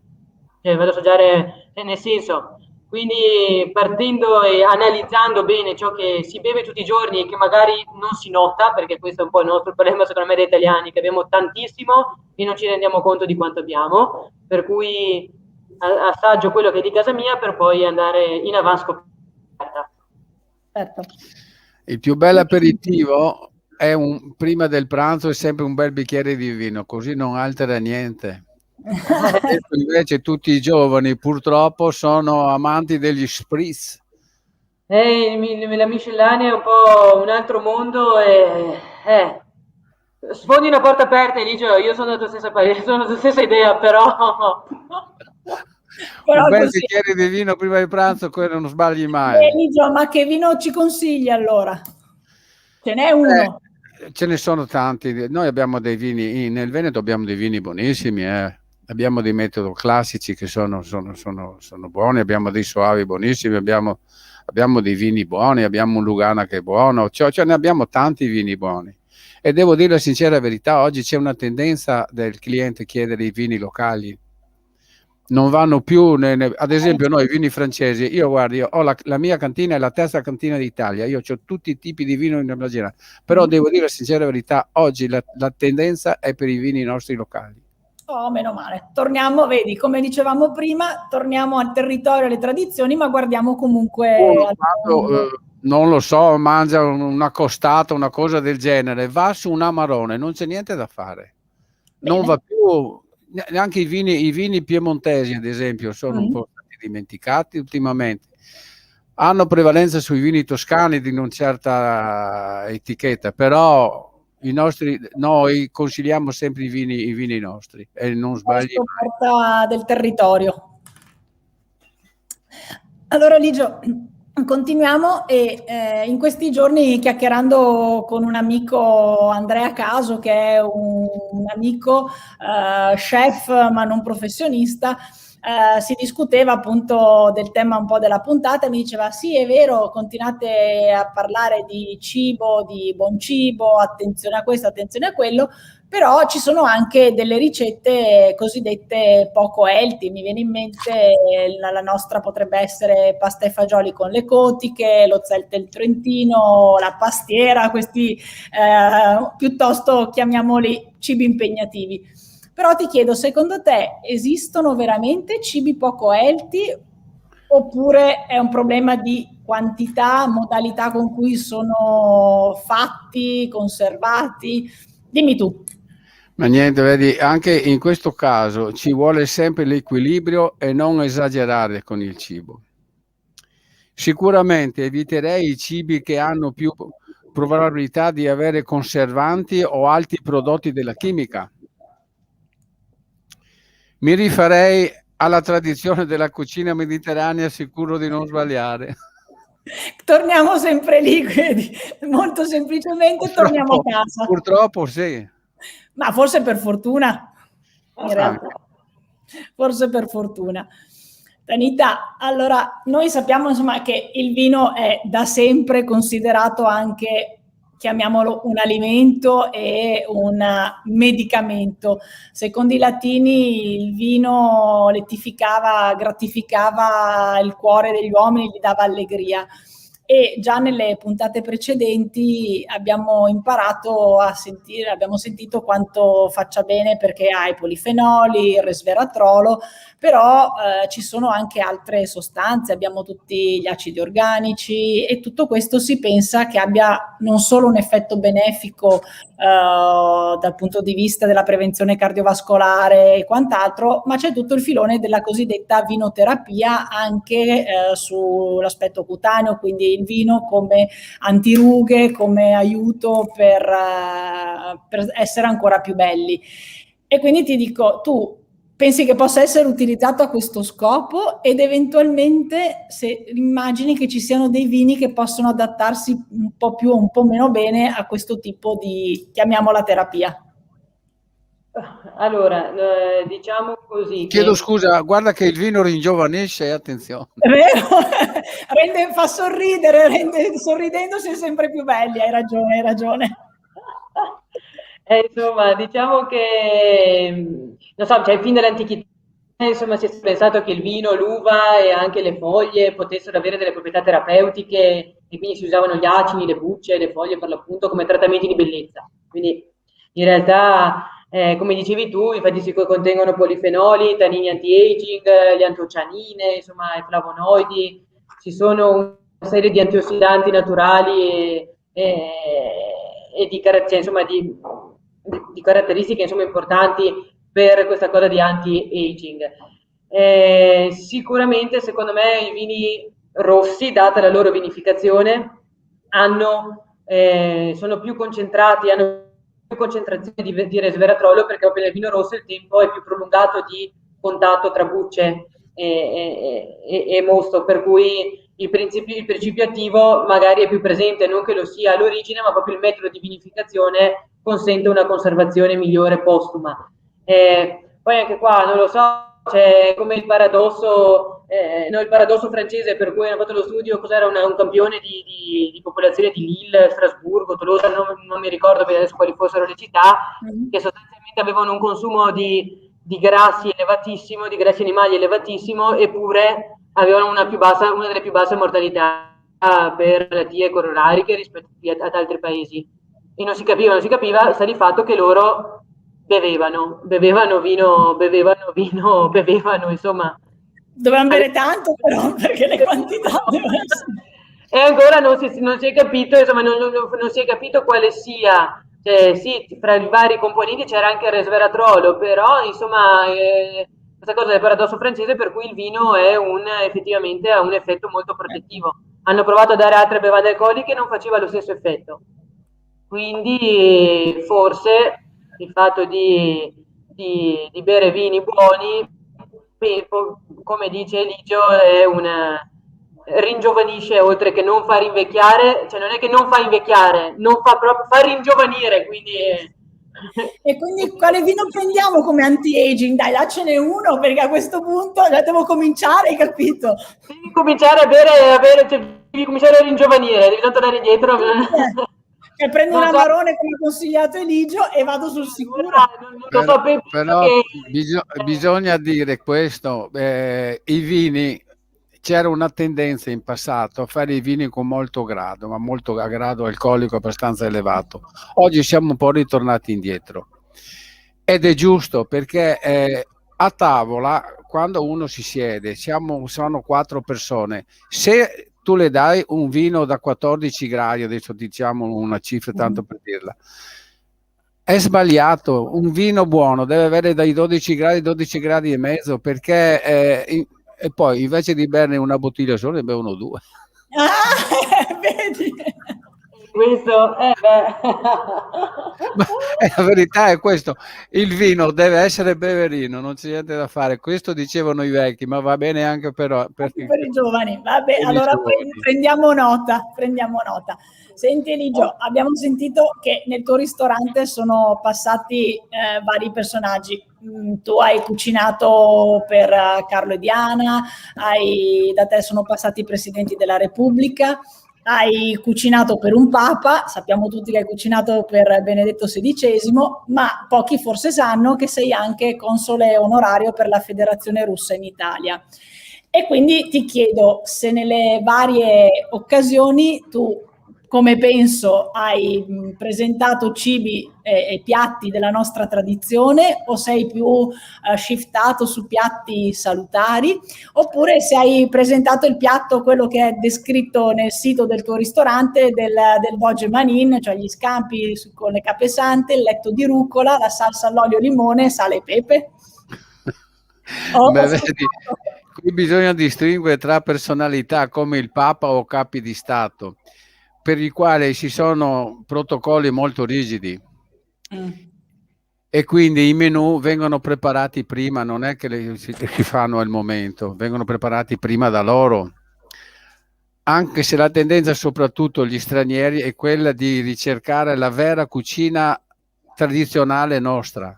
cioè vado ad assaggiare, nel senso. Quindi partendo e analizzando bene ciò che si beve tutti i giorni e che magari non si nota, perché questo è un po' il nostro problema, secondo me, dei italiani, che abbiamo tantissimo e non ci rendiamo conto di quanto abbiamo, per cui assaggio quello che è di casa mia per poi andare in avanscoperta. Certo. Il più bel aperitivo è prima del pranzo è sempre un bel bicchiere di vino, così non altera niente. Adesso invece tutti i giovani purtroppo sono amanti degli spritz. La miscellanea è un po' un altro mondo e sfondi una porta aperta, Eligio, io sono della tua stessa, sono della tua stessa idea, però Un Però bel così. bicchiere di vino prima di pranzo, quello non sbagli mai. Eligio, ma che vino ci consigli allora? Ce n'è uno? Ce ne sono tanti. Noi abbiamo dei vini, nel Veneto abbiamo dei vini buonissimi, abbiamo dei metodi classici che sono buoni, abbiamo dei soavi buonissimi, abbiamo dei vini buoni, abbiamo un Lugana che è buono, cioè ne abbiamo tanti vini buoni. E devo dire la sincera verità, oggi c'è una tendenza del cliente a chiedere i vini locali. Non vanno più, ad esempio noi vini francesi, io ho la mia cantina è la terza cantina d'Italia, io ho tutti i tipi di vino in immaginario, però devo dire la sincera verità, oggi la tendenza è per i vini nostri locali. Oh, meno male. Torniamo, vedi, come dicevamo prima, torniamo al territorio, alle tradizioni, ma guardiamo comunque al mondo. Non lo so, mangia una costata, una cosa del genere, va su un Amarone, non c'è niente da fare. Bene. Non va più, neanche i vini piemontesi, ad esempio, sono un po' stati dimenticati ultimamente. Hanno prevalenza sui vini toscani di non certa etichetta, però noi consigliamo sempre i vini nostri e non sbagli mai. Scoperta del territorio. Allora Ligio, continuiamo e in questi giorni chiacchierando con un amico, Andrea Caso, che è un amico chef ma non professionista, si discuteva appunto del tema un po' della puntata e mi diceva sì, è vero, continuate a parlare di cibo, di buon cibo, attenzione a questo, attenzione a quello, però ci sono anche delle ricette cosiddette poco healthy. Mi viene in mente la nostra potrebbe essere pasta e fagioli con le cotiche, lo zelt del Trentino, la pastiera, questi piuttosto chiamiamoli cibi impegnativi. Però ti chiedo, secondo te esistono veramente cibi poco healthy oppure è un problema di quantità, modalità con cui sono fatti, conservati? Dimmi tu. Ma niente, vedi, anche in questo caso ci vuole sempre l'equilibrio e non esagerare con il cibo. Sicuramente eviterei i cibi che hanno più probabilità di avere conservanti o altri prodotti della chimica. Mi rifarei alla tradizione della cucina mediterranea, sicuro di non sbagliare. Torniamo sempre lì, quindi molto semplicemente torniamo a casa. Purtroppo sì. Ma forse per fortuna, in realtà. Forse per fortuna. Tanita, allora noi sappiamo insomma che il vino è da sempre considerato anche, chiamiamolo, un alimento e un medicamento. Secondo i latini il vino lettificava, gratificava il cuore degli uomini, gli dava allegria. E già nelle puntate precedenti abbiamo imparato a sentire, abbiamo sentito quanto faccia bene perché ha i polifenoli, il resveratrolo, però ci sono anche altre sostanze, abbiamo tutti gli acidi organici e tutto questo si pensa che abbia non solo un effetto benefico dal punto di vista della prevenzione cardiovascolare e quant'altro, ma c'è tutto il filone della cosiddetta vinoterapia anche sull'aspetto cutaneo, quindi il vino come antirughe, come aiuto per essere ancora più belli. E quindi ti dico, tu pensi che possa essere utilizzato a questo scopo ed eventualmente se immagini che ci siano dei vini che possono adattarsi un po' più o un po' meno bene a questo tipo di, chiamiamola, terapia? Allora, diciamo così. Chiedo scusa, guarda che il vino ringiovanisce, attenzione. È vero? Fa sorridere, sorridendo si è sempre più belli, hai ragione, hai ragione. Insomma, diciamo che, non so, cioè, fin dall'antichità, insomma, si è pensato che il vino, l'uva e anche le foglie potessero avere delle proprietà terapeutiche e quindi si usavano gli acini, le bucce, le foglie per l'appunto come trattamenti di bellezza. Quindi in realtà, come dicevi tu, infatti si contengono polifenoli, tannini anti-aging, le antocianine, insomma, i flavonoidi, ci sono una serie di antiossidanti naturali e di caratteristiche insomma importanti per questa cosa di anti-aging. Sicuramente, secondo me, i vini rossi, data la loro vinificazione, sono più concentrati, hanno più concentrazione di resveratrolo, perché proprio nel vino rosso il tempo è più prolungato di contatto tra bucce e mosto, per cui il principio attivo magari è più presente, non che lo sia all'origine, ma proprio il metodo di vinificazione consente una conservazione migliore postuma. Poi anche qua, non lo so, c'è come il paradosso francese, per cui hanno fatto lo studio, cos'era un campione di popolazione di Lille, Strasburgo, Toulouse, non mi ricordo bene adesso quali fossero le città, che sostanzialmente avevano un consumo di grassi elevatissimo, di grassi animali elevatissimo, eppure avevano una delle più basse mortalità per malattie coronariche rispetto ad altri paesi. E non si capiva, sta di fatto che loro bevevano, insomma. Dovevano bere tanto però, perché le quantità devono essere... E ancora non si è capito, insomma, non si è capito quale sia, cioè sì, fra i vari componenti c'era anche il resveratrolo, però insomma questa cosa del paradosso francese per cui il vino effettivamente ha un effetto molto protettivo. Hanno provato a dare altre bevande alcoliche e non faceva lo stesso effetto. Quindi forse il fatto di bere vini buoni, come dice Eligio, ringiovanisce oltre che non far invecchiare, cioè non è che non fa invecchiare, non fa proprio, fa ringiovanire, quindi... E quindi quale vino prendiamo come anti-aging? Dai, daccene uno, perché a questo punto già devo cominciare, hai capito? Devi cominciare cioè, devi cominciare a ringiovanire, devi tornare indietro. Cioè, prendo un amarone come consigliato Eligio e vado sul sicuro. Però bisogna dire questo, i vini, c'era una tendenza in passato a fare i vini con molto grado, ma molto a grado alcolico abbastanza elevato. Oggi siamo un po' ritornati indietro ed è giusto, perché a tavola, quando uno si siede, sono 4 persone, se tu le dai un vino da 14 gradi, adesso diciamo una cifra tanto per dirla, è sbagliato. Un vino buono deve avere dai 12 gradi e mezzo, perché e poi invece di berne una bottiglia solo ne bevono 2. Vedi? Questo Ma la verità è questo, il vino deve essere beverino, non c'è niente da fare, questo dicevano i vecchi, ma va bene anche per i giovani. Vabbè, allora prendiamo nota. Senti Eligio, abbiamo sentito che nel tuo ristorante sono passati vari personaggi. Tu hai cucinato per Carlo e Diana, da te sono passati i presidenti della Repubblica, hai cucinato per un papa, sappiamo tutti che hai cucinato per Benedetto XVI, ma pochi forse sanno che sei anche console onorario per la Federazione Russa in Italia. E quindi ti chiedo se nelle varie occasioni tu, come penso, hai presentato cibi e piatti della nostra tradizione, o sei più shiftato su piatti salutari, oppure se hai presentato il piatto, quello che è descritto nel sito del tuo ristorante, del Doge Manin, cioè gli scampi con le capesante, il letto di rucola, la salsa all'olio, limone, sale e pepe. Beh, vedi, qui bisogna distinguere tra personalità come il Papa o capi di Stato, per i quali ci sono protocolli molto rigidi e quindi i menù vengono preparati prima, non è che si fanno al momento, vengono preparati prima da loro, anche se la tendenza soprattutto agli stranieri è quella di ricercare la vera cucina tradizionale nostra.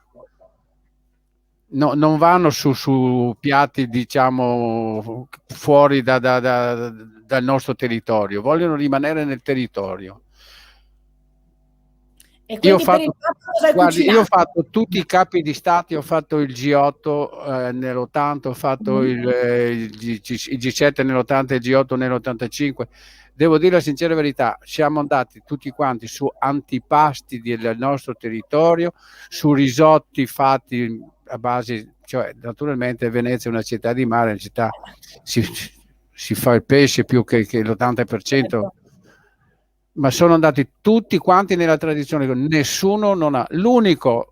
No, non vanno su piatti, diciamo, fuori dal nostro territorio, vogliono rimanere nel territorio. E quindi io ho fatto tutti i capi di Stato, ho fatto il G8 nell'80, ho fatto il G7 nell'80 e il G8 nell'85. Devo dire la sincera verità, siamo andati tutti quanti su antipasti del nostro territorio, su risotti fatti a base, cioè naturalmente Venezia è una città di mare, una città si fa il pesce più che l'80%. ma sono andati tutti quanti nella tradizione, nessuno non ha, l'unico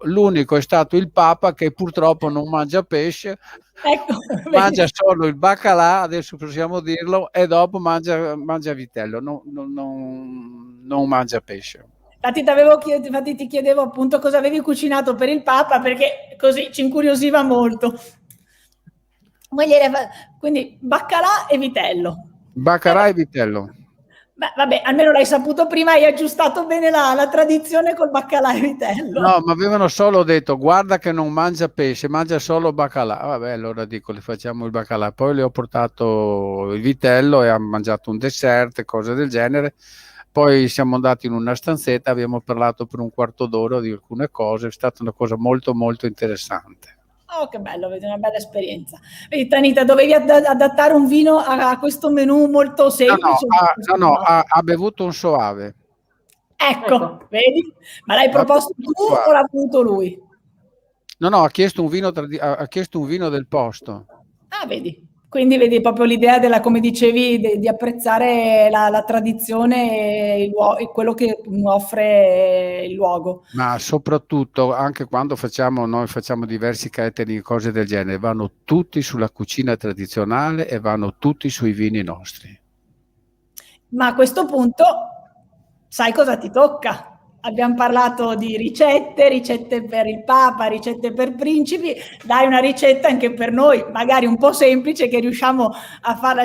è stato il Papa, che purtroppo non mangia pesce, Ecco, mangia solo il baccalà, adesso possiamo dirlo, e dopo mangia vitello, non mangia pesce. Infatti ti chiedevo appunto cosa avevi cucinato per il Papa, perché così ci incuriosiva molto. Quindi baccalà e vitello. Baccarà e vitello. Beh, vabbè, almeno l'hai saputo prima, hai aggiustato bene la tradizione col baccalà e vitello. No, ma avevano solo detto guarda che non mangia pesce, mangia solo baccalà. Vabbè, allora dico, le facciamo il baccalà. Poi le ho portato il vitello e ha mangiato un dessert, cose del genere. Poi siamo andati in una stanzetta, abbiamo parlato per un quarto d'ora di alcune cose, è stata una cosa molto molto interessante. Oh, che bello, vedi, una bella esperienza. Vedi, Tanita, dovevi adattare un vino a questo menù molto semplice. Ha bevuto un soave. Ecco, vedi? Ma l'hai proposto tu o l'ha voluto lui? No, ha chiesto un vino, ha chiesto un vino del posto. Ah, vedi. Quindi vedi proprio l'idea della, come dicevi, di apprezzare la tradizione e quello che offre il luogo. Ma soprattutto anche quando noi facciamo diversi catering e cose del genere, vanno tutti sulla cucina tradizionale e vanno tutti sui vini nostri. Ma a questo punto sai cosa ti tocca? Abbiamo parlato di ricette per il Papa, ricette per principi, dai una ricetta anche per noi, magari un po' semplice, che riusciamo a farla.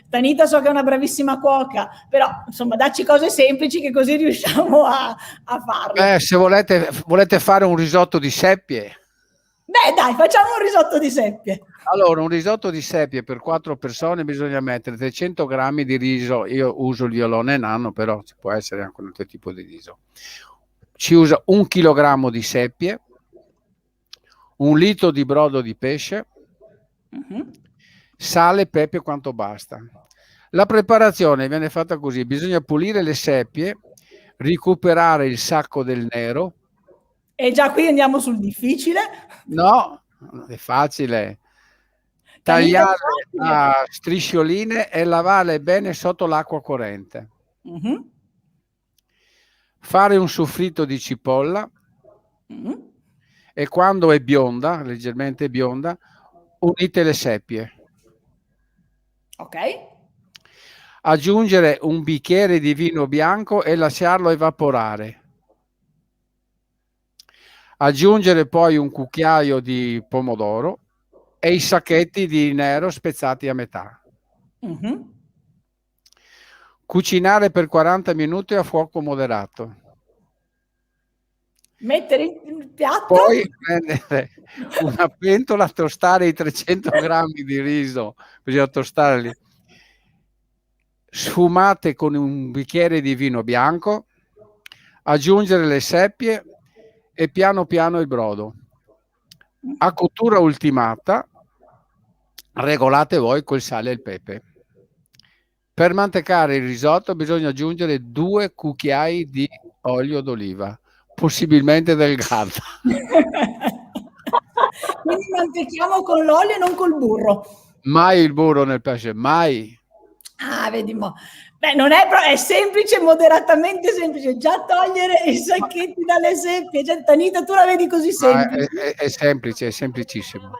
Tanita so che è una bravissima cuoca, però insomma dacci cose semplici che così riusciamo a farlo. Se volete fare un risotto di seppie. Beh dai, facciamo un risotto di seppie. Allora, un risotto di seppie per 4 persone bisogna mettere 300 grammi di riso. Io uso il violone nano, però ci può essere anche un altro tipo di riso. Ci usa 1 chilogrammo di seppie, 1 litro di brodo di pesce, sale, pepe quanto basta. La preparazione viene fatta così: bisogna pulire le seppie, recuperare il sacco del nero. E già qui andiamo sul difficile. No, è facile. Tagliare a striscioline e lavarle bene sotto l'acqua corrente. Fare un soffritto di cipolla e quando è bionda, leggermente bionda, unite le seppie. Ok. Aggiungere un bicchiere di vino bianco e lasciarlo evaporare. Aggiungere poi un cucchiaio di pomodoro e i sacchetti di nero spezzati a metà. Cucinare per 40 minuti a fuoco moderato. Mettere in piatto. Poi prendere una pentola, tostare i 300 grammi di riso, bisogna tostarli, sfumate con un bicchiere di vino bianco, aggiungere le seppie e piano piano il brodo. A cottura ultimata regolate voi col sale e il pepe. Per mantecare il risotto bisogna aggiungere 2 cucchiai di olio d'oliva, possibilmente del Garda. Quindi mantechiamo con l'olio e non col burro. Mai il burro nel pesce, mai. Ah, vedi mo. Beh, non è semplice, moderatamente semplice. Già togliere i sacchetti dalle seppie. Già, Tanita, tu la vedi così semplice? È semplice, è semplicissimo.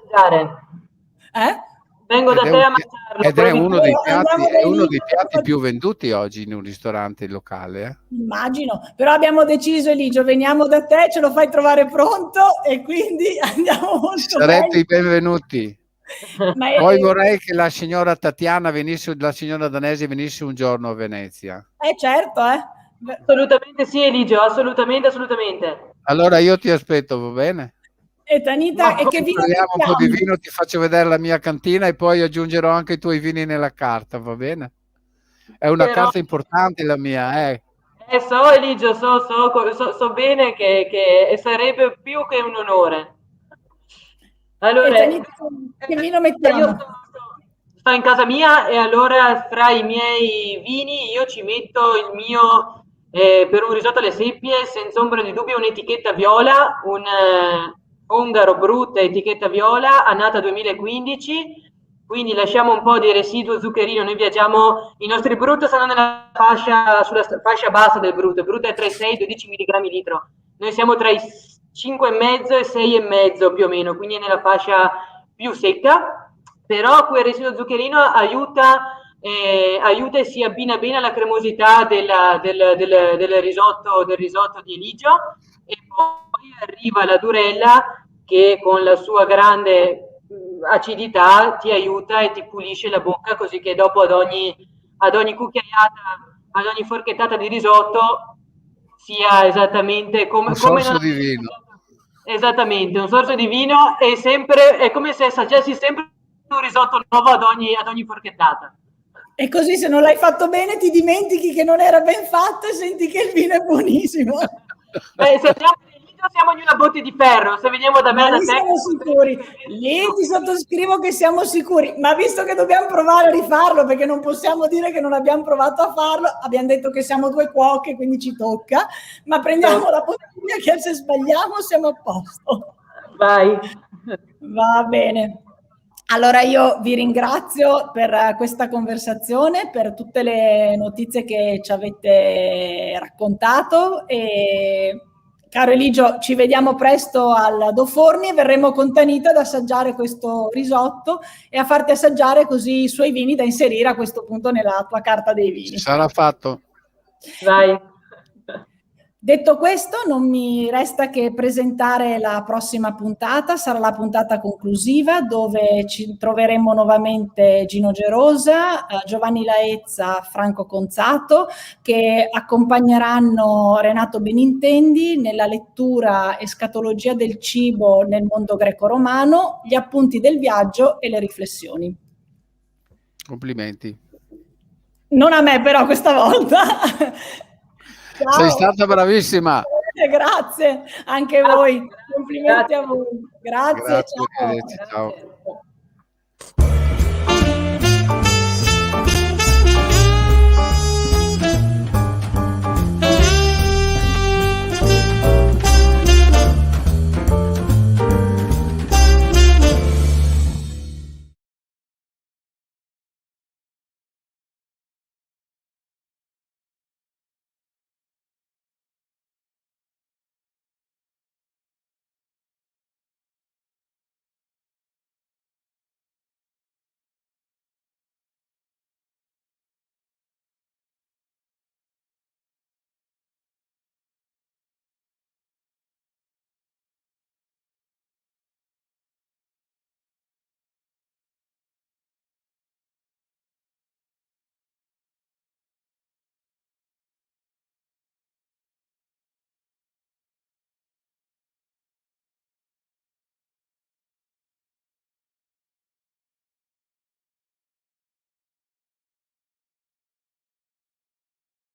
Vengo da te a mangiarlo. Ed è uno dei piatti più venduti oggi in un ristorante locale. Immagino, però abbiamo deciso, Eligio, veniamo da te, ce lo fai trovare pronto e quindi andiamo molto bene. Sarete i benvenuti. Poi vorrei che la signora Tatiana la signora danese venisse un giorno a Venezia. Certo, Assolutamente sì, Eligio, assolutamente. Allora io ti aspetto, va bene? E Tanita, e che vino mettiamo un po' di vino, ti faccio vedere la mia cantina e poi aggiungerò anche i tuoi vini nella carta, va bene? È una carta importante la mia, So, Eligio, so bene che sarebbe più che un onore. Allora, Tanita, che vino mettiamo? Io sto in casa mia e allora fra i miei vini io ci metto il mio, per un risotto alle seppie, senza ombra di dubbio, un'etichetta viola, un Ungaro Brut etichetta viola, annata 2015, quindi lasciamo un po' di residuo zuccherino. Noi viaggiamo, i nostri Brut sono nella fascia, sulla fascia bassa del Brut. Il Brut è tra i 6 e i 12 mg litro. Noi siamo tra i 5,5 e 6,5 più o meno, quindi è nella fascia più secca, però quel residuo zuccherino aiuta e si abbina bene alla cremosità del risotto di Eligio, e poi arriva la durella che con la sua grande acidità ti aiuta e ti pulisce la bocca, così che dopo ad ogni cucchiaiata, ad ogni forchettata di risotto sia esattamente come un sorso di vino. Esattamente, un sorso di vino, è come se assaggiassi sempre un risotto nuovo ad ogni forchettata. E così, se non l'hai fatto bene, ti dimentichi che non era ben fatto e senti che il vino è buonissimo. Se andiamo siamo in una botte di ferro, se veniamo da me, da te, siamo sicuri. Lì ti sottoscrivo che siamo sicuri, ma visto che dobbiamo provare a rifarlo, perché non possiamo dire che non abbiamo provato a farlo, abbiamo detto che siamo due cuoche, quindi ci tocca, ma prendiamo la bottiglia che se sbagliamo siamo a posto. Vai. Va bene. Allora io vi ringrazio per questa conversazione, per tutte le notizie che ci avete raccontato, e caro Eligio, ci vediamo presto al Do Forni e verremo con Tanita ad assaggiare questo risotto e a farti assaggiare così i suoi vini da inserire a questo punto nella tua carta dei vini. Sarà fatto. Vai. Detto questo, non mi resta che presentare la prossima puntata. Sarà la puntata conclusiva, dove ci troveremo nuovamente Gino Gerosa, Giovanni Laezza, Franco Conzato, che accompagneranno Renato Benintendi nella lettura Escatologia del cibo nel mondo greco-romano, gli appunti del viaggio e le riflessioni. Complimenti. Non a me però questa volta. Ciao. Sei stata bravissima. Grazie, anche voi. Complimenti a voi. Grazie, Grazie, ciao. arrivederci, ciao. Grazie.